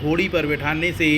घोड़ी पर बिठाने से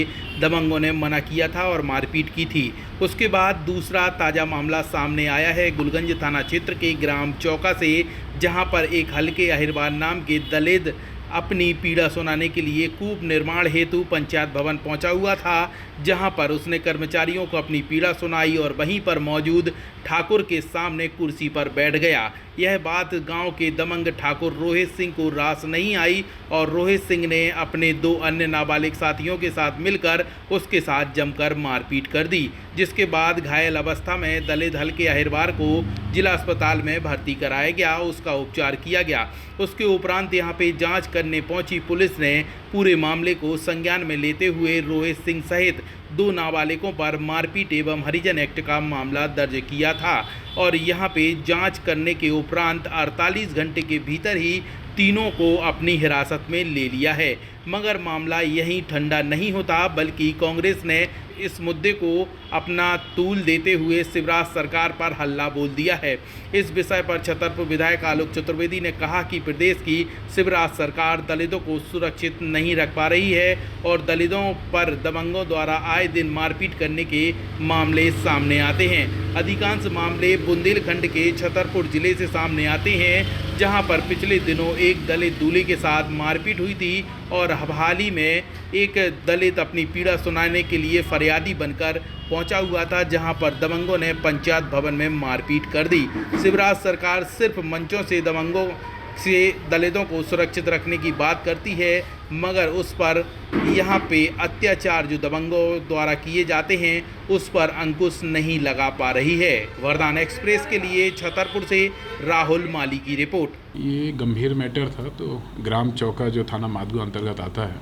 दबंगों ने मना किया था और मारपीट की थी। उसके बाद दूसरा ताज़ा मामला सामने आया है गुलगंज थाना क्षेत्र के ग्राम चौका से, जहां पर एक हल्के अहिरबार नाम के दलित अपनी पीड़ा सुनाने के लिए कूप निर्माण हेतु पंचायत भवन पहुंचा हुआ था, जहां पर उसने कर्मचारियों को अपनी पीड़ा सुनाई और वहीं पर मौजूद ठाकुर के सामने कुर्सी पर बैठ गया। यह बात गांव के दबंग ठाकुर रोहित सिंह को रास नहीं आई और रोहित सिंह ने अपने 2 अन्य नाबालिग साथियों के साथ मिलकर उसके साथ जमकर मारपीट कर दी, जिसके बाद घायल अवस्था में दलित हल्के अहिरबार को जिला अस्पताल में भर्ती कराया गया, उसका उपचार किया गया। उसके उपरांत यहां पे जांच करने पहुंची पुलिस ने पूरे मामले को संज्ञान में लेते हुए रोहित सिंह सहित 2 नाबालिगों पर मारपीट एवं हरिजन एक्ट का मामला दर्ज किया था और यहां पे जांच करने के उपरांत 48 घंटे के भीतर ही तीनों को अपनी हिरासत में ले लिया है। मगर मामला यहीं ठंडा नहीं होता, बल्कि कांग्रेस ने इस मुद्दे को अपना तूल देते हुए शिवराज सरकार पर हल्ला बोल दिया है। इस विषय पर छतरपुर विधायक आलोक चतुर्वेदी ने कहा कि प्रदेश की शिवराज सरकार दलितों को सुरक्षित नहीं रख पा रही है और दलितों पर दबंगों द्वारा आए दिन मारपीट करने के मामले सामने आते हैं। अधिकांश मामले बुंदेलखंड के छतरपुर जिले से सामने आते हैं, जहां पर पिछले दिनों एक दलित दूल्हे के साथ मारपीट हुई थी और हाल ही में एक दलित अपनी पीड़ा सुनाने के लिए फरियादी बनकर पहुंचा हुआ था, जहां पर दबंगों ने पंचायत भवन में मारपीट कर दी। शिवराज सरकार सिर्फ मंचों से दबंगों से दलितों को सुरक्षित रखने की बात करती है, मगर उस पर यहाँ पे अत्याचार जो दबंगों द्वारा किए जाते हैं उस पर अंकुश नहीं लगा पा रही है। वरदान एक्सप्रेस के लिए छतरपुर से राहुल माली की रिपोर्ट। ये गंभीर मैटर था, तो ग्राम चौका जो थाना मादगो अंतर्गत आता है,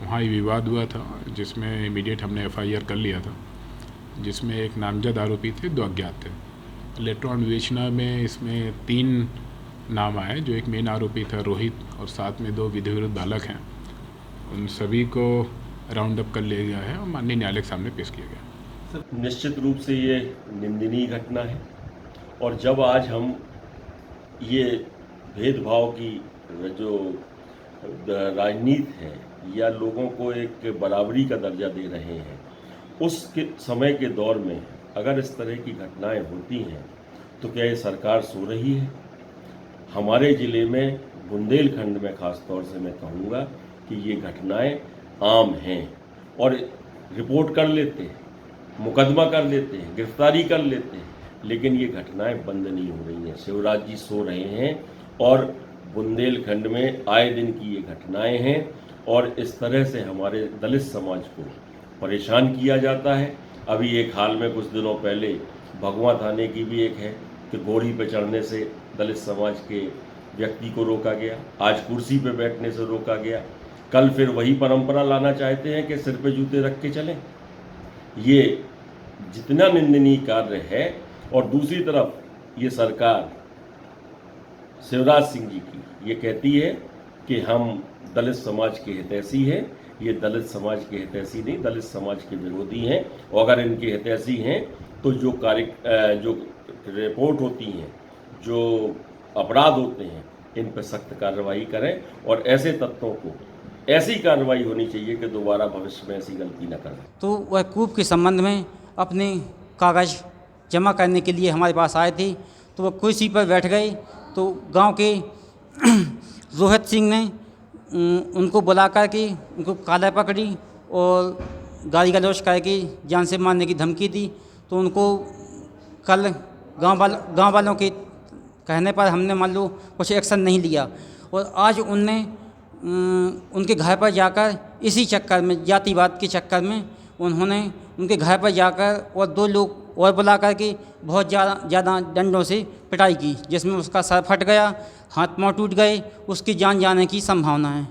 वहाँ ये विवाद हुआ था, जिसमें इमीडिएट हमने FIR कर लिया था, जिसमें एक नामजद आरोपी थे, 2 अज्ञात थे। लेटर ऑन विवेचना में इसमें 3 नाम आए, जो एक मेन आरोपी था रोहित और साथ में 2 विधि विरुद्ध बालक हैं। उन सभी को राउंड अप कर लिया गया है और माननीय न्यायालय के सामने पेश किया गया। निश्चित रूप से ये निंदनीय घटना है और जब आज हम ये भेदभाव की जो राजनीति है या लोगों को एक बराबरी का दर्जा दे रहे हैं, उस समय के दौर में अगर इस तरह की घटनाएं होती हैं तो क्या ये सरकार सो रही है? हमारे ज़िले में बुंदेलखंड में ख़ास तौर से मैं कहूँगा कि ये घटनाएं आम हैं और रिपोर्ट कर लेते हैं, मुकदमा कर लेते हैं, गिरफ्तारी कर लेते हैं, लेकिन ये घटनाएं बंद नहीं हो रही हैं। शिवराज जी सो रहे हैं और बुंदेलखंड में आए दिन की ये घटनाएं हैं और इस तरह से हमारे दलित समाज को परेशान किया जाता है। अभी एक हाल में कुछ दिनों पहले भगवा थाने की भी एक है कि घोड़ी पर चढ़ने से दलित समाज के व्यक्ति को रोका गया, आज कुर्सी पर बैठने से रोका गया, कल फिर वही परंपरा लाना चाहते हैं कि सिर पे जूते रख के चलें। ये जितना निंदनीय कार्य है और दूसरी तरफ ये सरकार शिवराज सिंह जी की ये कहती है कि हम दलित समाज के हितैषी हैं। ये दलित समाज के हितैषी नहीं, दलित समाज के विरोधी हैं और अगर इनके हितैषी हैं तो जो रिपोर्ट होती हैं, जो अपराध होते हैं, इन पर सख्त कार्रवाई करें और ऐसे तत्वों को ऐसी कार्रवाई होनी चाहिए कि दोबारा भविष्य में ऐसी गलती न करें। तो वह कूप के संबंध में अपने कागज़ जमा करने के लिए हमारे पास आए थे, तो वह कुर्सी पर बैठ गए। तो गांव के रोहित सिंह ने उनको बुला कर के उनको काला पकड़ी और गाली गलौज करके जान से मारने की धमकी दी। तो उनको कल गांव वालों के कहने पर हमने मान लो कुछ एक्शन नहीं लिया और आज उनके घर पर जाकर इसी चक्कर में, जातिवाद के चक्कर में, उन्होंने उनके घर पर जाकर और 2 लोग और बुला करके बहुत ज़्यादा डंडों से पिटाई की, जिसमें उसका सर फट गया, हाथ पांव टूट गए, उसकी जान जाने की संभावना है।